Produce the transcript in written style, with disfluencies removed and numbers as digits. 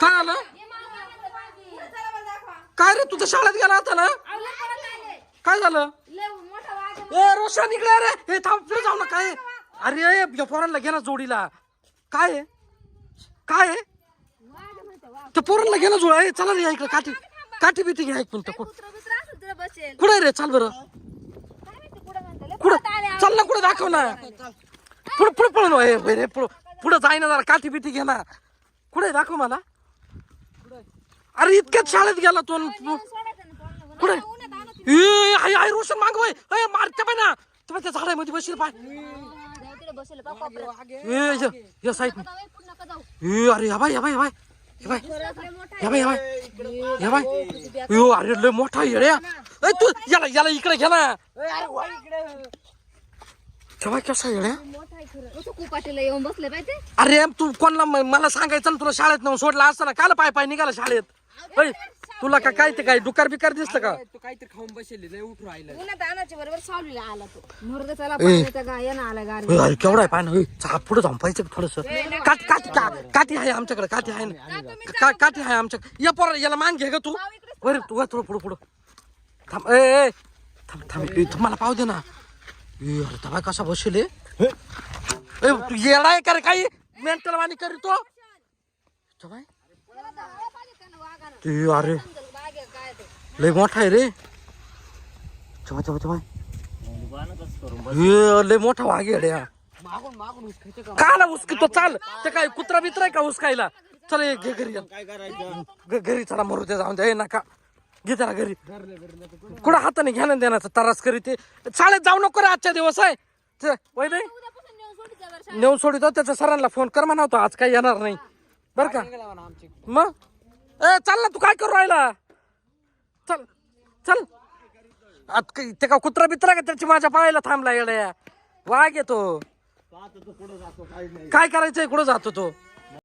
काय आलं काय रे? तू तर शाळेत गेला होता ना? काय झालं? ए रोशन इकडे रे. हे थांब पुढे जाऊ ना. काय अरे या पोरांना घे ना जोडीला. काय आहे? काय आहे? त्या पोरांना घे ना जोड. चला रे इकडे. काठी काठी बिठी घ्या एक मिनिट. कुठे रे? चाल बरं. कुठं चल ना. कुठं दाखव ना. पुढे पुढे पळून रे. पुढे जाय ना जरा. काठी बिठी घे ना. कुठे दाखव मला. अरे इतक्यात शाळेत गेला तू. कुठे आई रोशन मागवाय मारते पाय ना. तुम्ही त्या झाडामध्ये बसेल पाय. या साईड. अरे या बाय या बाय या बाय या बाय या बाय या बाय. अरे लय मोठा येड्या. तू याला याला इकडे घे ना. तेव्हा कसा येड्या. येऊन बसले पाहिजे. अरे तू कोणला मला सांगायचं ना. तुला शाळेत नेऊन सोडला असताना काल पाय पाय निघाला शाळेत. तुला का काय ते काय डुकार बिकार दिसलं का? तू काहीतरी खाऊन बसले लय उठू राहिला. उन्हात आणायच्या बरोबर सावलीला आला तो. मुर्दा चला पाण्याचा गायन आला गाडी. अरे केवढा आहे पाय ना. पुढे जाऊन पाहिजे थोडस. काठी काठी काठी आहे आमच्याकडे. काठी आहे ना. काठी आहे आमच्याकडे. या पोरा याला मान घे ग तू. वर तू थोडं पुढं पुढं थांब. ए थांब थांब. मला पाहू दे ना. अरे तबा कसा बसेल. तू येडा आहे का रे? काही मेंटल वाणी करीतो. अरे लय मोठा आहे रे. लय मोठा वाघ आहे रे. काला उचकितो. चाल ते काय कुत्रा बित्रा आहे का उचकायला? चल घे घरी. घरी चला मरू दे. जाऊन दे नका. घे त्याला घरी. कुठं हाताने घ्या ना देण्याचा तरास करी. ते शाळेत जाऊ नको रे आजच्या दिवस आहे. नेऊन सोडितो. त्याच्या सरांना फोन कर म्हणावतो आज काही येणार नाही बर का. मग चल ना. तू काय करू राहिला? चल चल. ते का कुत्रा बित्रा का त्याची माझ्या पायाला थांबला येड्या. वाघ येतो. काय करायचंय? कुठं जातो तो?